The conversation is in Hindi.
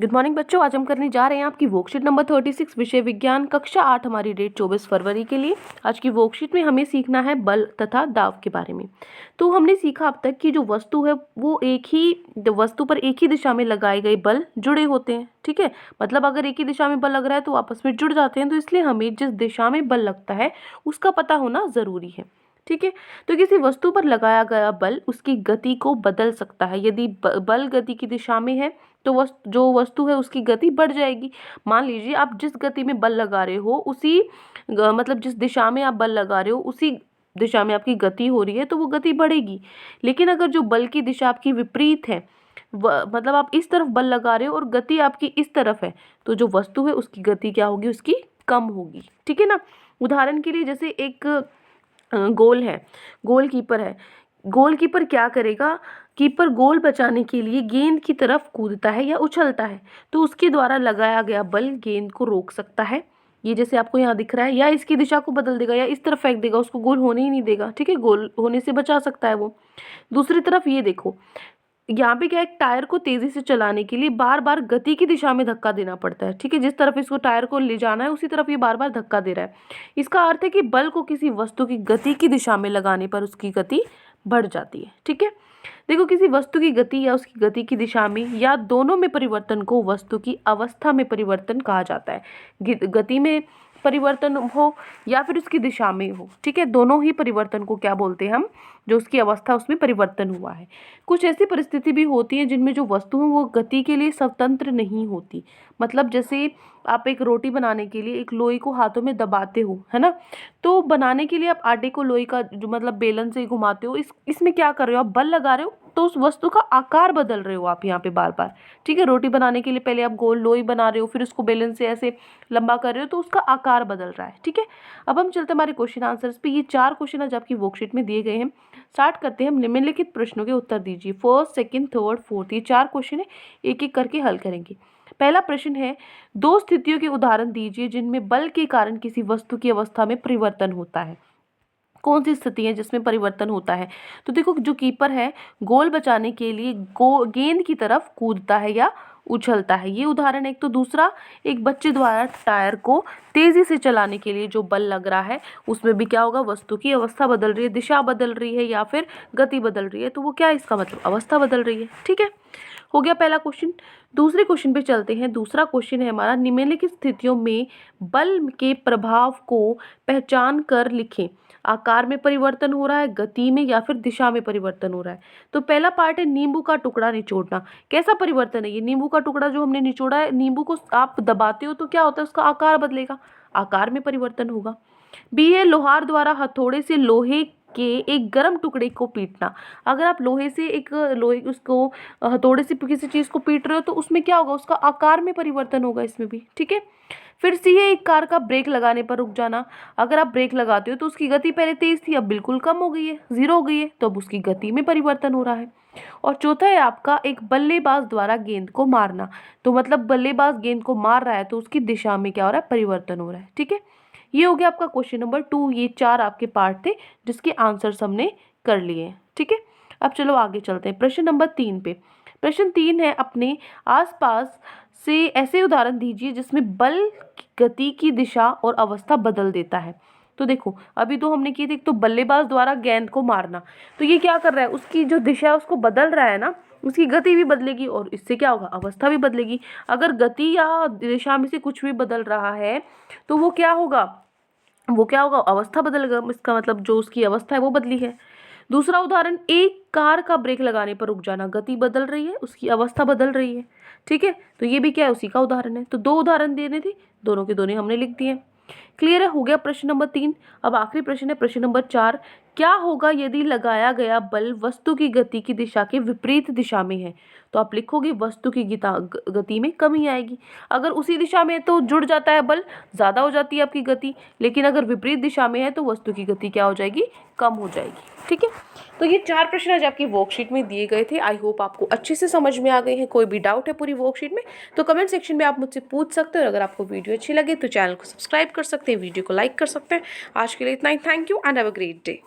गुड मॉर्निंग बच्चों, आज हम करने जा रहे हैं आपकी वर्कशीट नंबर 36 विषय विज्ञान कक्षा 8। हमारी डेट 24 फरवरी के लिए। आज की वर्कशीट में हमें सीखना है बल तथा दाब के बारे में। तो हमने सीखा अब तक कि जो वस्तु है वो वस्तु पर एक ही दिशा में लगाए गए बल जुड़े होते हैं। ठीक है, मतलब अगर एक ही दिशा में बल लग रहा है तो आपस में जुड़ जाते हैं। तो इसलिए हमें जिस दिशा में बल लगता है उसका पता होना जरूरी है। ठीक है, तो किसी वस्तु पर लगाया गया बल उसकी गति को बदल सकता है। यदि बल गति की दिशा में है तो जो वस्तु है उसकी गति बढ़ जाएगी। मान लीजिए आप जिस गति में बल लगा रहे हो मतलब जिस दिशा में आप बल लगा रहे हो उसी दिशा में आपकी गति हो रही है तो वो गति बढ़ेगी। लेकिन अगर जो बल की दिशा आपकी विपरीत है, मतलब आप इस तरफ बल लगा रहे हो और गति आपकी इस तरफ है, तो जो वस्तु है उसकी गति क्या होगी, उसकी कम होगी। ठीक है ना। उदाहरण के लिए जैसे एक गोल है, गोलकीपर है। गोलकीपर क्या करेगा, कीपर गोल बचाने के लिए गेंद की तरफ कूदता है या उछलता है, तो उसके द्वारा लगाया गया बल गेंद को रोक सकता है। ये जैसे आपको यहाँ दिख रहा है, या इसकी दिशा को बदल देगा या इस तरफ फेंक देगा, उसको गोल होने ही नहीं देगा। ठीक है, गोल होने से बचा सकता है वो। दूसरी तरफ ये देखो, यहाँ पे क्या है, टायर को तेजी से चलाने के लिए बार बार गति की दिशा में धक्का देना पड़ता है। ठीक है, जिस तरफ इसको टायर को ले जाना है उसी तरफ ये बार बार धक्का दे रहा है। इसका अर्थ है कि बल को किसी वस्तु की गति की दिशा में लगाने पर उसकी गति बढ़ जाती है। ठीक है, देखो किसी वस्तु की गति या उसकी गति की दिशा में या दोनों में परिवर्तन को वस्तु की अवस्था में परिवर्तन कहा जाता है। गति में परिवर्तन हो या फिर उसकी दिशा में हो, ठीक है, दोनों ही परिवर्तन को क्या बोलते हैं हम, जो उसकी अवस्था उसमें परिवर्तन हुआ है। कुछ ऐसी परिस्थिति भी होती है जिनमें जो वस्तु है वो गति के लिए स्वतंत्र नहीं होती। मतलब जैसे आप एक रोटी बनाने के लिए एक लोई को हाथों में दबाते हो, है ना, तो बनाने के लिए आप आटे को लोई का जो मतलब बेलन से घुमाते हो, इसमें क्या कर रहे हो, आप बल लगा रहे हो, तो उस वस्तु का आकार बदल रहे हो आप यहाँ पे बार बार। ठीक है, रोटी बनाने के लिए पहले आप गोल लोई बना रहे हो, फिर उसको बेलन से ऐसे लंबा कर रहे हो, तो उसका आकार बदल रहा है। ठीक है, अब हम चलते हमारे क्वेश्चन आंसर्स पे। ये 4 क्वेश्चन आज आपकी वर्कशीट में दिए गए हैं। स्टार्ट करते हैं। हम निम्नलिखित प्रश्नों के उत्तर दीजिए। फर्स्ट, सेकंड, थर्ड, फोर्थ, ये 4 क्वेश्चन है, एक एक करके हल करेंगे। पहला प्रश्न है, 2 स्थितियों के उदाहरण दीजिए जिनमें बल के कारण किसी वस्तु की अवस्था में परिवर्तन होता है। कौन सी स्थिति है जिसमें परिवर्तन होता है? तो देखो, जो कीपर है गोल बचाने के लिए गेंद की तरफ कूदता है या उछलता है, ये उदाहरण एक। तो दूसरा, एक बच्चे द्वारा टायर को तेजी से चलाने के लिए जो बल लग रहा है उसमें भी क्या होगा, वस्तु की अवस्था बदल रही है, दिशा बदल रही है या फिर गति बदल रही है, तो वो क्या, इसका मतलब अवस्था बदल रही है। ठीक है, हो गया पहला क्वेश्चन। दूसरे क्वेश्चन पे चलते हैं। दूसरा क्वेश्चन है हमारा, निम्नलिखित स्थितियों में बल के प्रभाव को पहचान कर लिखें। आकार में परिवर्तन हो रहा है, गति में या फिर दिशा में परिवर्तन हो रहा है। तो पहला पार्ट है नींबू का टुकड़ा निचोड़ना। कैसा परिवर्तन है ये, नींबू का टुकड़ा जो हमने निचोड़ा है, नींबू को आप दबाते हो तो क्या होता है, उसका आकार बदलेगा, आकार में परिवर्तन होगा। बी है, लोहार द्वारा हथौड़े से लोहे के एक गर्म टुकड़े को पीटना। अगर आप लोहे उसको हथौड़े से किसी चीज को पीट रहे हो तो उसमें क्या होगा, उसका आकार में परिवर्तन होगा इसमें भी। ठीक है, फिर सी है, एक कार का ब्रेक लगाने पर रुक जाना। अगर आप ब्रेक लगाते हो तो उसकी गति पहले तेज थी, अब बिल्कुल कम हो गई है, 0 हो गई है, तो अब उसकी गति में परिवर्तन हो रहा है। और चौथा है आपका, एक बल्लेबाज द्वारा गेंद को मारना। तो मतलब बल्लेबाज गेंद को मार रहा है तो उसकी दिशा में क्या हो रहा है, परिवर्तन हो रहा है। ठीक है, ये हो गया आपका क्वेश्चन नंबर 2। ये 4 आपके पार्ट थे जिसके आंसर्स हमने कर लिए हैं। ठीक है, अब चलो आगे चलते हैं प्रश्न नंबर 3 पे। प्रश्न 3 है, अपने आसपास से ऐसे उदाहरण दीजिए जिसमें बल गति की दिशा और अवस्था बदल देता है। तो देखो, अभी तो हमने किए थे, एक तो बल्लेबाज द्वारा गेंद को मारना, तो ये क्या कर रहा है, उसकी जो दिशा है उसको बदल रहा है ना, उसकी गति भी बदलेगी और इससे क्या होगा, अवस्था भी बदलेगी। अगर गति या दिशा में से कुछ भी बदल रहा है तो वो क्या होगा, अवस्था बदलेगा। इसका मतलब जो उसकी अवस्था है वो बदली है। दूसरा उदाहरण, एक कार का ब्रेक लगाने पर रुक जाना। गति बदल रही है, उसकी अवस्था बदल रही है। ठीक है, तो ये भी क्या है, उसी का उदाहरण है। तो 2 उदाहरण देने थे, दोनों के दोनों हमने लिख दिए। क्लियर है, हो गया प्रश्न नंबर 3। अब आखिरी प्रश्न है प्रश्न नंबर 4। क्या होगा यदि लगाया गया बल वस्तु की गति की दिशा के विपरीत दिशा में है? तो आप लिखोगे वस्तु की गति में कमी आएगी। अगर उसी दिशा में है तो जुड़ जाता है बल, ज्यादा हो जाती है आपकी गति, लेकिन अगर विपरीत दिशा में है तो वस्तु की गति क्या हो जाएगी, कम हो जाएगी। ठीक है, तो ये 4 प्रश्न आज आपकी वर्कशीट में दिए गए थे। आई होप आपको अच्छे से समझ में आ गए हैं। कोई भी डाउट है पूरी वर्कशीट में तो कमेंट सेक्शन में आप मुझसे पूछ सकते हो। अगर आपको वीडियो अच्छी लगे तो चैनल को सब्सक्राइब कर सकते हैं, वीडियो को लाइक कर सकते हैं। आज के लिए इतना ही। Thank you and have a great day.